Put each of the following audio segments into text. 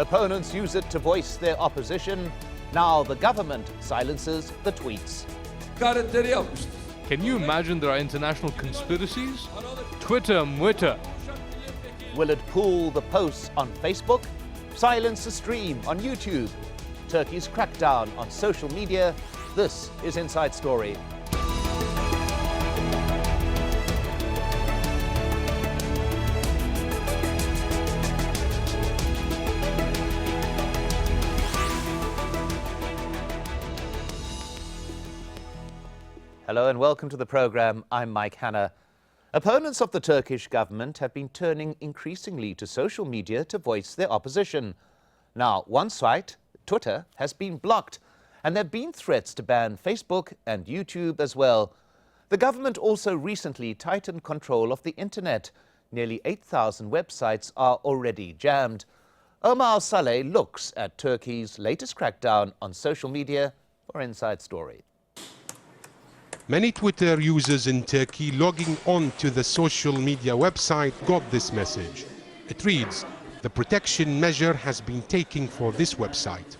Opponents use it to voice their opposition. Now the government silences the tweets. Can you imagine there are international conspiracies? Twitter, Mwitter. Will it pull the posts on Facebook? Silence the stream on YouTube? Turkey's crackdown on social media? This is Inside Story. Hello and welcome to the program. I'm Mike Hanna. Opponents of the Turkish government have been turning increasingly to social media to voice their opposition. Now, one site, Twitter, has been blocked, and there have been threats to ban Facebook and YouTube as well. The government also recently tightened control of the internet. Nearly 8,000 websites are already jammed. Omar Saleh looks at Turkey's latest crackdown on social media for Inside Story. Many Twitter users in Turkey logging on to the social media website got this message. It reads, "The protection measure has been taken for this website."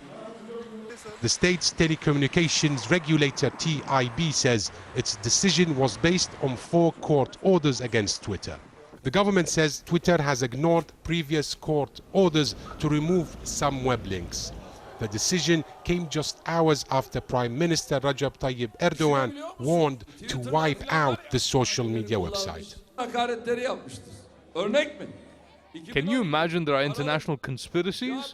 The state's telecommunications regulator TIB says its decision was based on 4 court orders against Twitter. The government says Twitter has ignored previous court orders to remove some web links. The decision came just hours after Prime Minister Recep Tayyip Erdogan warned to wipe out the social media website. Can you imagine there are international conspiracies?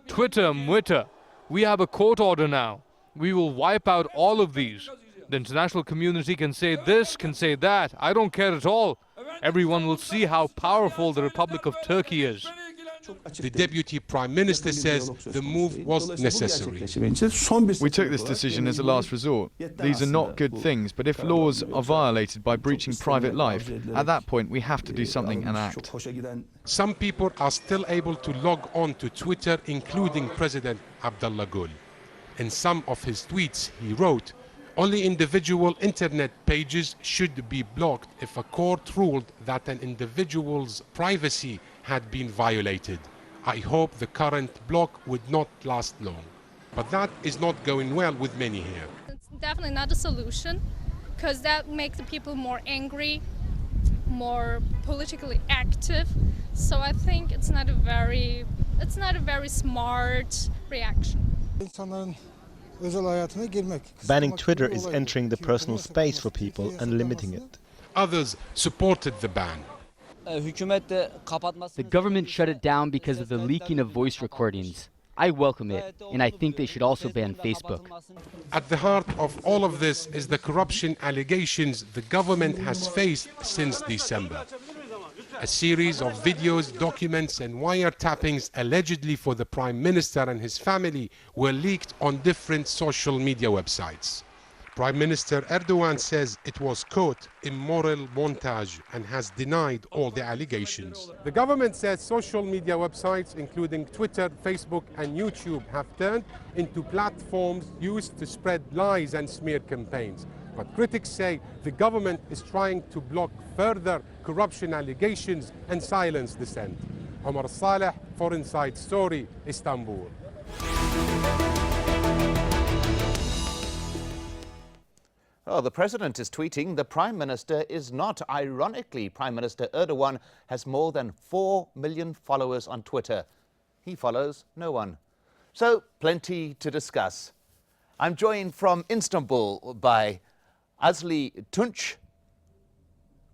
Twitter, Mwitter. We have a court order now. We will wipe out all of these. The international community can say this, can say that. I don't care at all. Everyone will see how powerful the Republic of Turkey is. The Deputy Prime Minister says the move was necessary. We took this decision as a last resort. These are not good things, but if laws are violated by breaching private life, at that point we have to do something and act. Some people are still able to log on to Twitter, including President Abdullah Gül. In some of his tweets, he wrote, "Only individual internet pages should be blocked if a court ruled that an individual's privacy had been violated. I hope the current block would not last long." But that is not going well with many here. It's definitely not a solution, because that makes the people more angry, more politically active. So I think it's not a very smart reaction. Banning Twitter is entering the personal space for people and limiting it. Others supported the ban. The government shut it down because of the leaking of voice recordings. I welcome it, and I think they should also ban Facebook. At the heart of all of this is the corruption allegations the government has faced since December. A series of videos, documents and wiretappings allegedly for the Prime Minister and his family were leaked on different social media websites. Prime Minister Erdogan says it was, quote, "immoral montage" and has denied all the allegations. The government says social media websites, including Twitter, Facebook and YouTube, have turned into platforms used to spread lies and smear campaigns. But critics say the government is trying to block further corruption allegations and silence dissent. Omar Saleh for Inside Story, Istanbul. Oh, the president is tweeting. The prime minister is not. Ironically, Prime Minister Erdogan has more than 4 million followers on Twitter. He follows no one. So, plenty to discuss. I'm joined from Istanbul by Azli Tunç,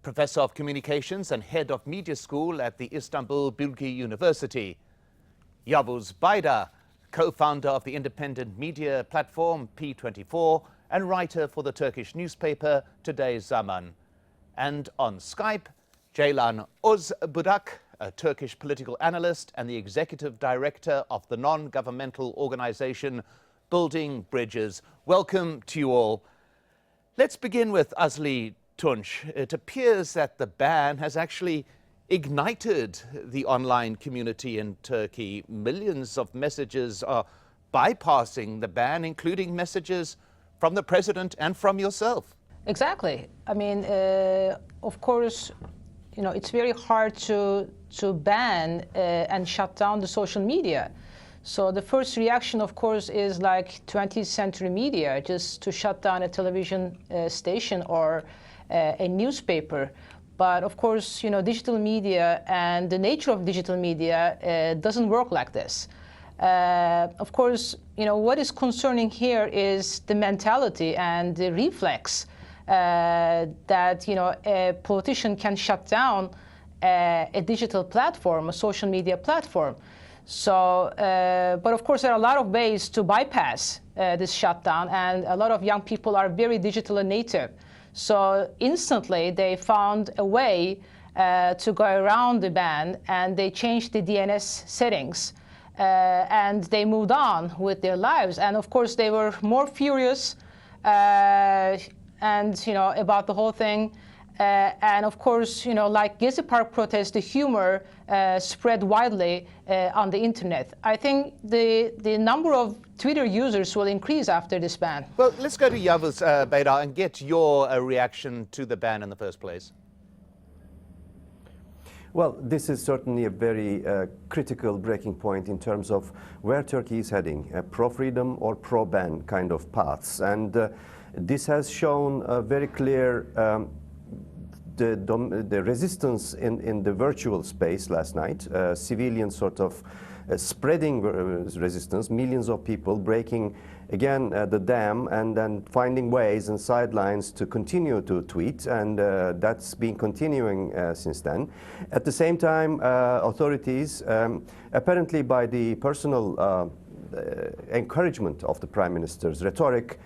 Professor of Communications and Head of Media School at the Istanbul Bilgi University. Yavuz Bayda, co-founder of the independent media platform P24 and writer for the Turkish newspaper Today's Zaman. And on Skype, Ceylan Özbudak, a Turkish political analyst and the executive director of the non-governmental organization Building Bridges. Welcome to you all. Let's begin with Azli Tunç. It appears that the ban has actually ignited the online community in Turkey. Millions of messages are bypassing the ban, including messages from the president and from yourself. Exactly. I mean, of course, you know, it's very hard to ban and shut down the social media. So the first reaction, of course, is like 20th century media, just to shut down a television station or a newspaper. But of course, digital media and the nature of digital media doesn't work like this. Of course, what is concerning here is the mentality and the reflex that a politician can shut down a digital platform, a social media platform. So, but of course, there are a lot of ways to bypass this shutdown, and a lot of young people are very digitally native. So instantly, they found a way to go around the ban, and they changed the DNS settings, and they moved on with their lives. And of course, they were more furious, and about the whole thing. And of course, like Gezi Park protests, the humor spread widely on the internet. I think the number of Twitter users will increase after this ban. Well, let's go to Yavuz Baydar and get your reaction to the ban in the first place. Well, this is certainly a very critical breaking point in terms of where Turkey is heading, pro-freedom or pro-ban kind of paths. And this has shown a very clear the resistance in the virtual space last night, civilian sort of spreading resistance, millions of people breaking again the dam and then finding ways and sidelines to continue to tweet, and that's been continuing since then. At the same time, authorities, apparently by the personal encouragement of the Prime Minister's rhetoric,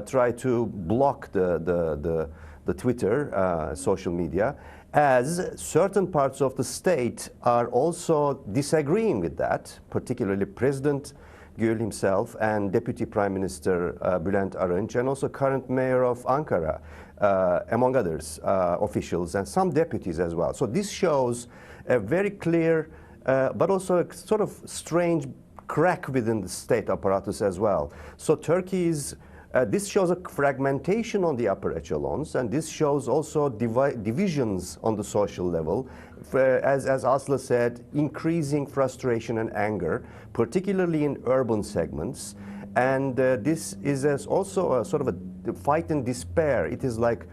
try to block the Twitter, social media, as certain parts of the state are also disagreeing with that, particularly President Gül himself and Deputy Prime Minister Bülent Arınç, and also current mayor of Ankara, among others, officials, and some deputies as well. So this shows a very clear, but also a sort of strange crack within the state apparatus as well. So Turkey's this shows a fragmentation on the upper echelons, and this shows also divisions on the social level. As Aslı said, increasing frustration and anger, particularly in urban segments. And this is also a sort of a fight in despair. It is like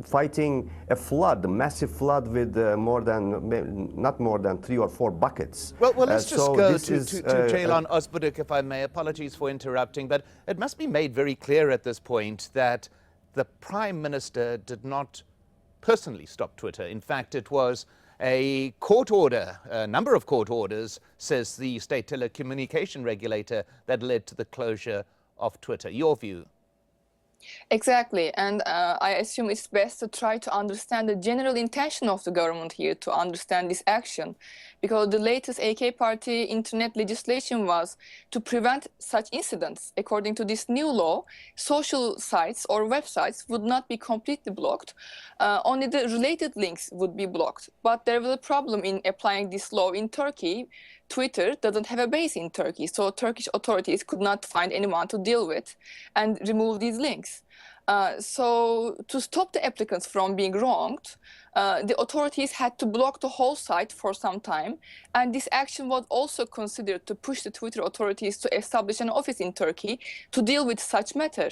fighting a flood, a massive flood with not more than 3 or 4 buckets. Well, let's just go to Ceylan Özbuduk, if I may. Apologies for interrupting, but it must be made very clear at this point that the Prime Minister did not personally stop Twitter. In fact, it was a court order, a number of court orders, says the state telecommunication regulator, that led to the closure of Twitter. Your view? Exactly, and I assume it's best to try to understand the general intention of the government here to understand this action, because the latest AK party internet legislation was to prevent such incidents. According to this new law, social sites or websites would not be completely blocked, only the related links would be blocked. But there was a problem in applying this law in Turkey. Twitter doesn't have a base in Turkey, so Turkish authorities could not find anyone to deal with and remove these links. So to stop the applicants from being wronged, the authorities had to block the whole site for some time. And this action was also considered to push the Twitter authorities to establish an office in Turkey to deal with such matter.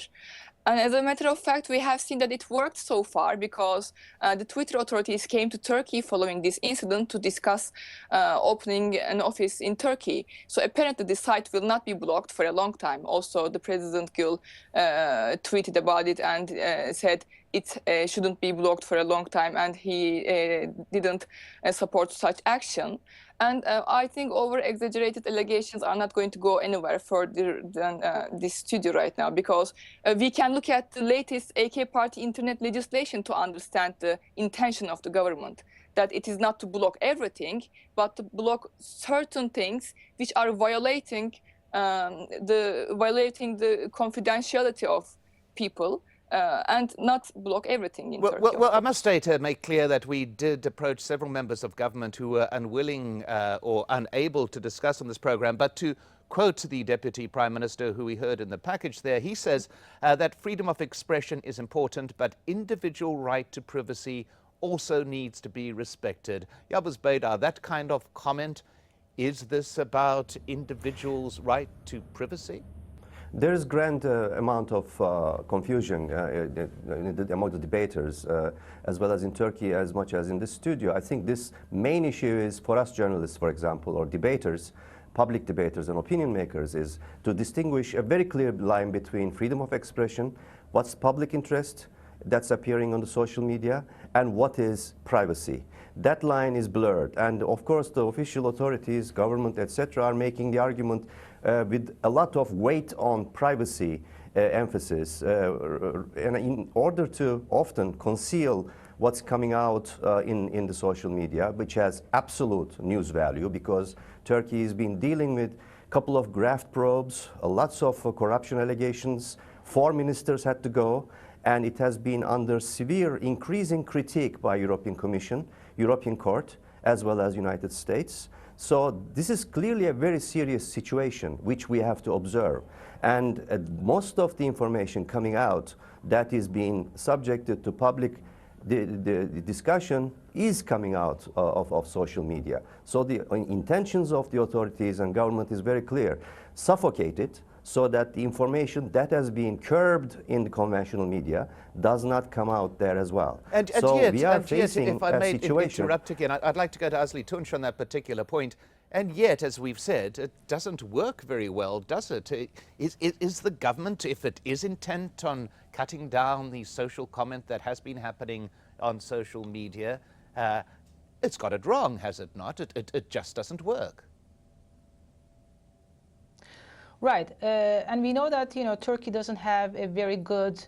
And as a matter of fact, we have seen that it worked so far, because the Twitter authorities came to Turkey following this incident to discuss opening an office in Turkey. So apparently the site will not be blocked for a long time. Also, the President Gül tweeted about it and said it shouldn't be blocked for a long time, and he didn't support such action. And I think over-exaggerated allegations are not going to go anywhere further than this studio right now, because we can look at the latest AK party internet legislation to understand the intention of the government, that it is not to block everything, but to block certain things which are violating the confidentiality of people. And not block everything in Turkey. Well, I must say, to make clear that we did approach several members of government who were unwilling or unable to discuss on this program. But to quote the Deputy Prime Minister, who we heard in the package there, he says that freedom of expression is important, but individual right to privacy also needs to be respected. Yavuz Baydar, that kind of comment, Is this about individuals' right to privacy? There is grand amount of confusion among the debaters, as well as in Turkey, as much as in this studio. I think this main issue is for us journalists, for example, or debaters, public debaters and opinion makers, is to distinguish a very clear line between freedom of expression, what's public interest that's appearing on the social media, and what is privacy. That line is blurred, and of course the official authorities, government, etc., are making the argument with a lot of weight on privacy emphasis, and in order to often conceal what's coming out in the social media, which has absolute news value, because Turkey has been dealing with a couple of graft probes, lots of corruption allegations, 4 ministers had to go, and it has been under severe increasing critique by European Commission, European Court, as well as United States. So this is clearly a very serious situation which we have to observe. And most of the information coming out that is being subjected to public the discussion is coming out of social media. So the intentions of the authorities and government is very clear. Suffocate it so that the information that has been curbed in the conventional media does not come out there as well. And so yet, we are facing if I a may situation. interrupt again, I'd like to go to Azli Tunç on that particular point. And yet, as we've said, it doesn't work very well, does it? Is the government, if it is intent on cutting down the social comment that has been happening on social media, it's got it wrong, has it not? It just doesn't work. Right, and we know that Turkey doesn't have a very good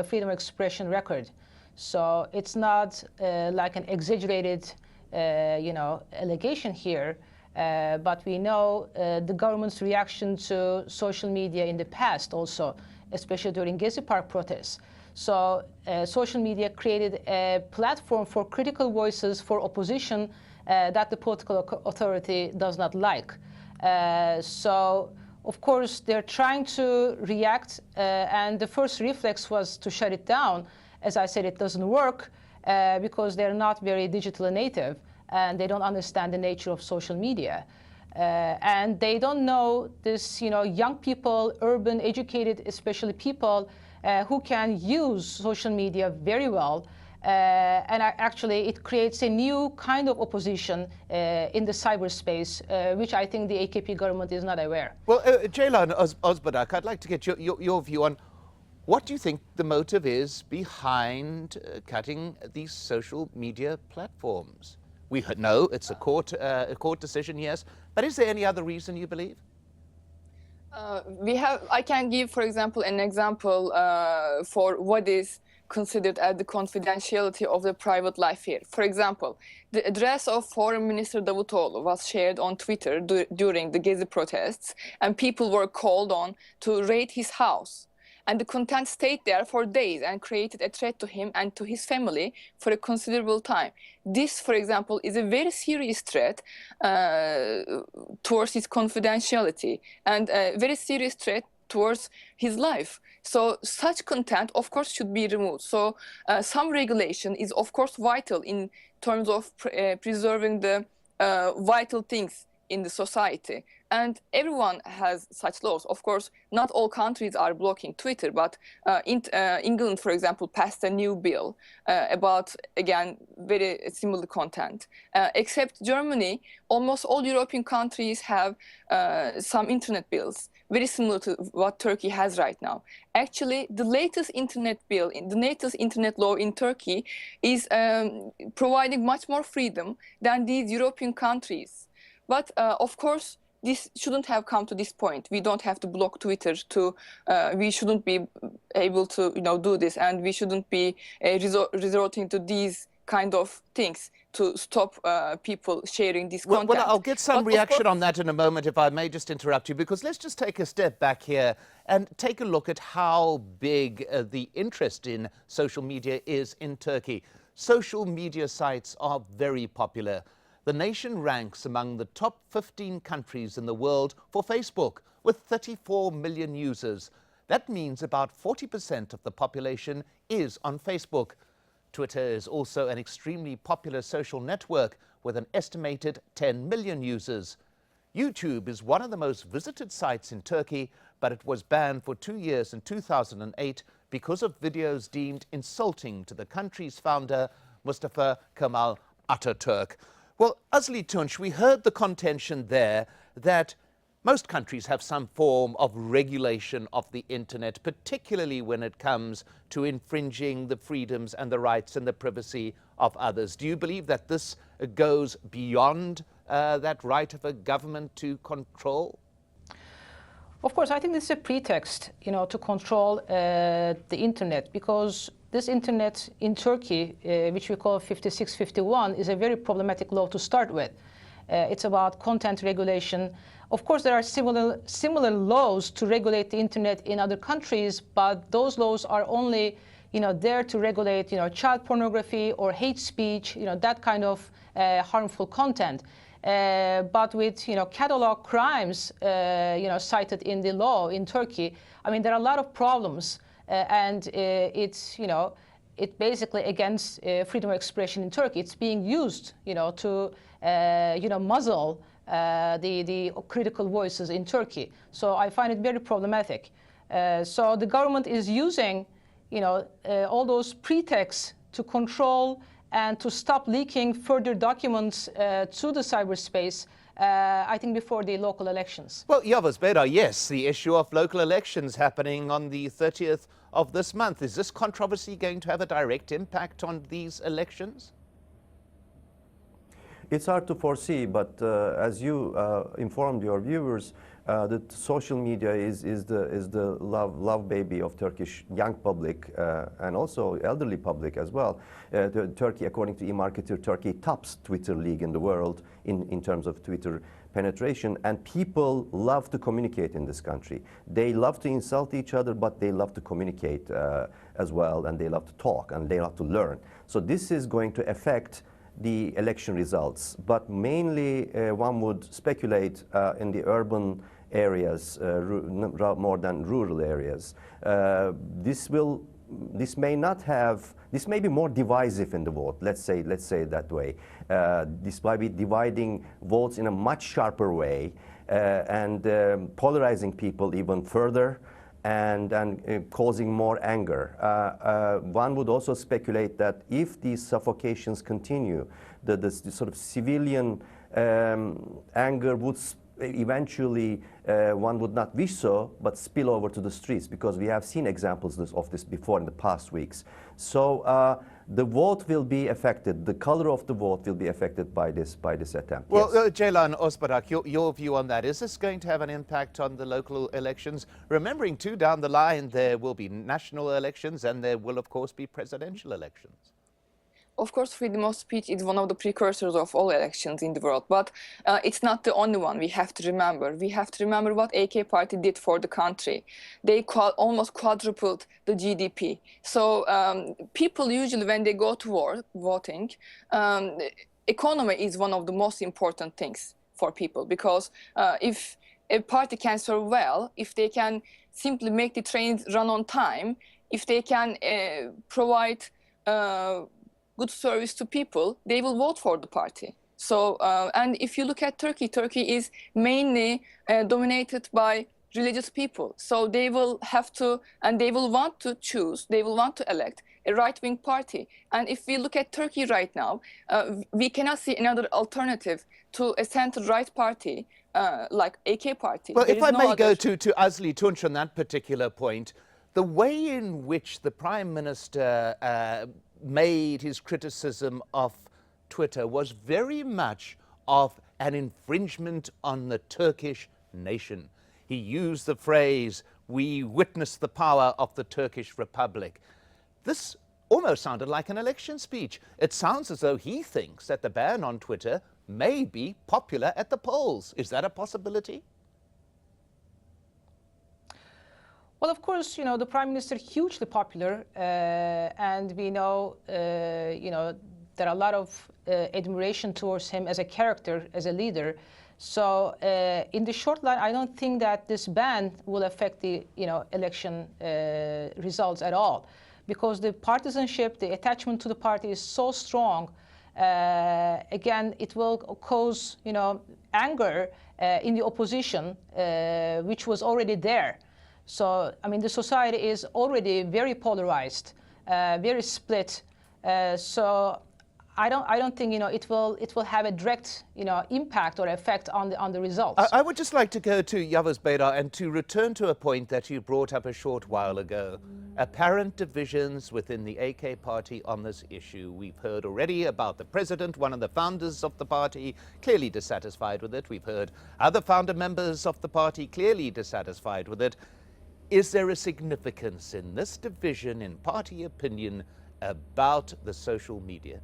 freedom of expression record, so it's not like an exaggerated, allegation here. But we know the government's reaction to social media in the past also, especially during Gezi Park protests. So social media created a platform for critical voices for opposition that the political authority does not like. So of course, they're trying to react, and the first reflex was to shut it down. As I said, it doesn't work because they're not very digitally native, and they don't understand the nature of social media. And they don't know this, young people, urban, educated, especially people who can use social media very well. And actually, it creates a new kind of opposition in the cyberspace, which I think the AKP government is not aware. Well, Ceylan Özbadak, I'd like to get your view on what do you think the motive is behind cutting these social media platforms? We know it's a court decision, yes, but is there any other reason you believe? I can give, for example, an example for what is considered as the confidentiality of the private life here. For example, the address of Foreign Minister Davutoğlu was shared on Twitter during the Gezi protests, and people were called on to raid his house. And the content stayed there for days and created a threat to him and to his family for a considerable time. This, for example, is a very serious threat towards his confidentiality, and a very serious threat towards his life. So such content, of course, should be removed. So some regulation is, of course, vital in terms of preserving the vital things in the society. And everyone has such laws. Of course, not all countries are blocking Twitter, but England, for example, passed a new bill about, again, very similar content. Except Germany, almost all European countries have some internet bills, very similar to what Turkey has right now. Actually, the latest internet bill, the latest internet law in Turkey is providing much more freedom than these European countries. But of course, this shouldn't have come to this point. We don't have to block Twitter we shouldn't be able to do this, and we shouldn't be resorting to these kind of things to stop people sharing this content. Well, I'll get some reaction on that in a moment, if I may just interrupt you, because let's just take a step back here and take a look at how big the interest in social media is in Turkey. Social media sites are very popular. The nation ranks among the top 15 countries in the world for Facebook, with 34 million users. That means about 40% of the population is on Facebook. Twitter is also an extremely popular social network with an estimated 10 million users. YouTube is one of the most visited sites in Turkey, but it was banned for 2 years in 2008 because of videos deemed insulting to the country's founder, Mustafa Kemal Atatürk. Well, Azli Tunç, we heard the contention there that most countries have some form of regulation of the internet, particularly when it comes to infringing the freedoms and the rights and the privacy of others. Do you believe that this goes beyond that right of a government to control? Of course, I think this is a pretext, to control the internet, because this internet in Turkey, which we call 5651, is a very problematic law to start with. It's about content regulation. Of course, there are similar laws to regulate the internet in other countries, but those laws are only, there to regulate, child pornography or hate speech, that kind of harmful content. But with, catalog crimes, cited in the law in Turkey, I mean, there are a lot of problems, and it's, it basically against freedom of expression in Turkey. It's being used, to, muzzle the critical voices in Turkey. So I find it very problematic. So the government is using, all those pretexts to control and to stop leaking further documents to the cyberspace, I think before the local elections. Well, Yavuz Beda, yes, the issue of local elections happening on the 30th of this month. Is this controversy going to have a direct impact on these elections? It's hard to foresee, but as you informed your viewers, the social media is the love baby of Turkish young public and also elderly public as well. Turkey, according to eMarketer, Turkey tops Twitter league in the world in terms of Twitter penetration, and people love to communicate in this country. They love to insult each other, but they love to communicate as well, and they love to talk, and they love to learn. So this is going to affect the election results, but mainly one would speculate in the urban areas more than rural areas. This may be more divisive in the vote. Let's say it that way. This might be dividing votes in a much sharper way and polarizing people even further, and causing more anger. One would also speculate that if these suffocations continue, the sort of civilian anger would eventually, one would not wish so, but spill over to the streets, because we have seen examples of this before in the past weeks. So the vote will be affected. The color of the vote will be affected by this attempt. Well, yes. Ceylan Özbarak, your view on that. Is this going to have an impact on the local elections? Remembering, too, down the line, there will be national elections and there will, of course, be presidential elections. Of course, freedom of speech is one of the precursors of all elections in the world, but it's not the only one we have to remember. We have to remember what AK Party did for the country. They almost quadrupled the GDP. So people usually, when they go to voting, economy is one of the most important things for people, because if a party can serve well, if they can simply make the trains run on time, if they can provide good service to people, they will vote for the party. So, and if you look at Turkey, Turkey is mainly dominated by religious people. So they will have to, and they will want to choose, they will want to elect a right-wing party. And if we look at Turkey right now, we cannot see another alternative to a center-right party like AK Party. Well, if I may go to Azli Tunç on that particular point, the way in which the Prime Minister made his criticism of Twitter was very much of an infringement on the Turkish nation. He used the phrase, "We witnessed the power of the Turkish Republic." This almost sounded like an election speech. It sounds as though he thinks that the ban on Twitter may be popular at the polls. Is that a possibility? Well, of course, the Prime Minister hugely popular, and we know, there are a lot of admiration towards him as a character, as a leader. So, in the short run, I don't think that this ban will affect the, election results at all, because the partisanship, the attachment to the party is so strong. Again, it will cause, anger in the opposition, which was already there. So, I mean, the society is already very polarized, very split. So I don't think it will have a direct impact or effect on the results. I would just like to go to Yavuz Baydar and to return to a point that you brought up a short while ago. Apparent divisions within the AK party on this issue. We've heard already about the president, one of the founders of the party, clearly dissatisfied with it. We've heard other founder members of the party clearly dissatisfied with it. Is there a significance in this division in party opinion about the social media?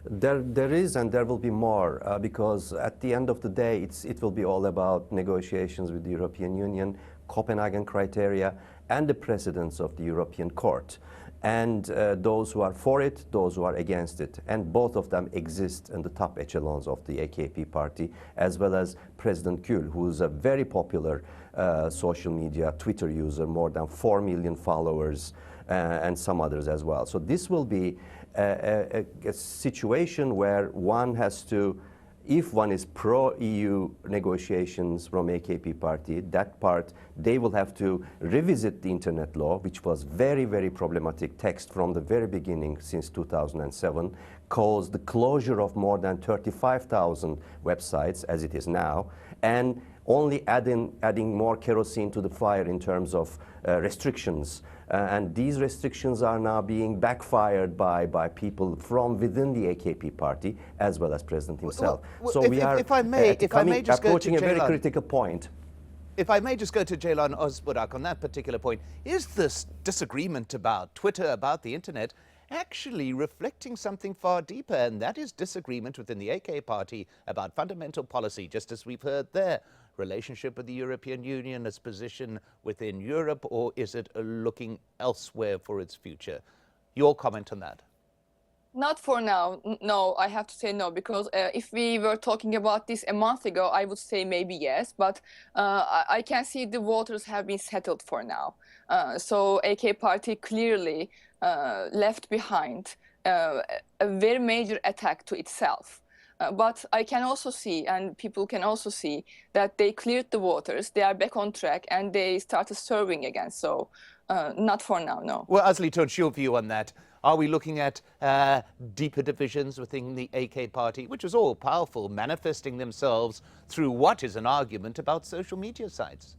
There is, and there will be more, because at the end of the day, it will be all about negotiations with the European Union, Copenhagen criteria, and the precedents of the European Court. And those who are for it, those who are against it. And both of them exist in the top echelons of the AKP party, as well as President Gül, who is a very popular social media Twitter user, more than 4 million followers, and some others as well. So this will be a situation where one has to, if one is pro-EU negotiations from AKP party, that part, they will have to revisit the internet law, which was very, very problematic text from the very beginning since 2007, caused the closure of more than 35,000 websites as it is now, and only adding more kerosene to the fire in terms of restrictions. And these restrictions are now being backfired by people from within the AKP party, as well as President himself. So we are approaching a very critical point. If I may just go to Ceylan Ozburak on that particular point, is this disagreement about Twitter, about the internet, actually reflecting something far deeper, and that is disagreement within the AK party about fundamental policy, just as we've heard there? Relationship with the European Union, its position within Europe, or is it looking elsewhere for its future? Your comment on that? Not for now. No, I have to say no, because if we were talking about this a month ago, I would say maybe yes, but I can see the waters have been settled for now. So AK party clearly left behind a very major attack to itself. But I can also see, and people can also see, that they cleared the waters, they are back on track, and they started serving again. So not for now, no. Well, Azli Tunç, your view on that. Are we looking at deeper divisions within the AK party, which is all powerful, manifesting themselves through what is an argument about social media sites?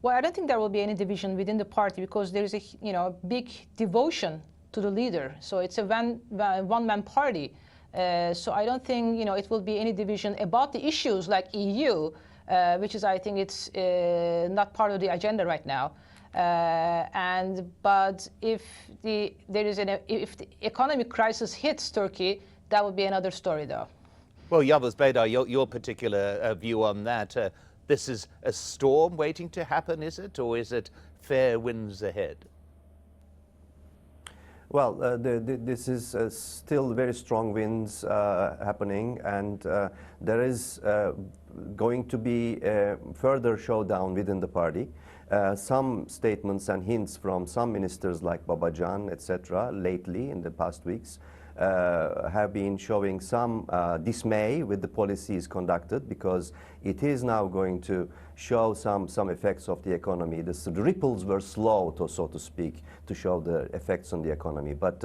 Well, I don't think there will be any division within the party, because there is a big devotion to the leader. So it's a one-man party. So I don't think it will be any division about the issues like EU, which is, I think, it's not part of the agenda right now. But if the economic crisis hits Turkey, that would be another story, though. Well, Yavuz Baydar, your particular view on that. This is a storm waiting to happen, is it? Or is it fair winds ahead? Well, this is still very strong winds happening, and there is going to be a further showdown within the party. Some statements and hints from some ministers like Babacan, etc., lately in the past weeks, have been showing some dismay with the policies conducted, because it is now going to show some effects of the economy. The ripples were slow, so to speak, to show the effects on the economy. But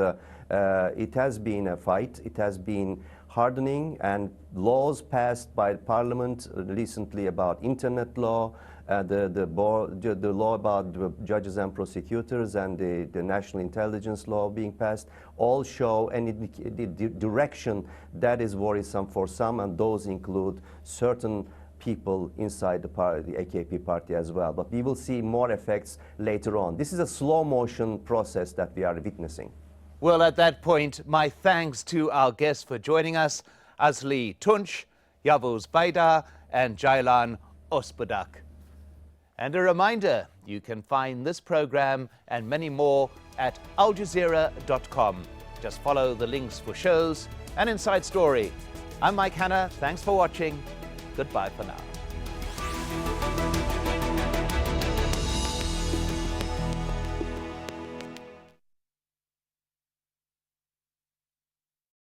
it has been a fight. It has been hardening, and laws passed by Parliament recently about internet law, the law about the judges and prosecutors, and the national intelligence law being passed, all show the direction that is worrisome for some, and those include certain people inside the party, the AKP party as well. But we will see more effects later on. This is a slow motion process that we are witnessing. Well, at that point, my thanks to our guests for joining us, Azli Tunç, Yavuz Baydar, and Ceylan Ozburak. And a reminder, you can find this program and many more at aljazeera.com. Just follow the links for shows and Inside Story. I'm Mike Hanna. Thanks for watching. Goodbye for now.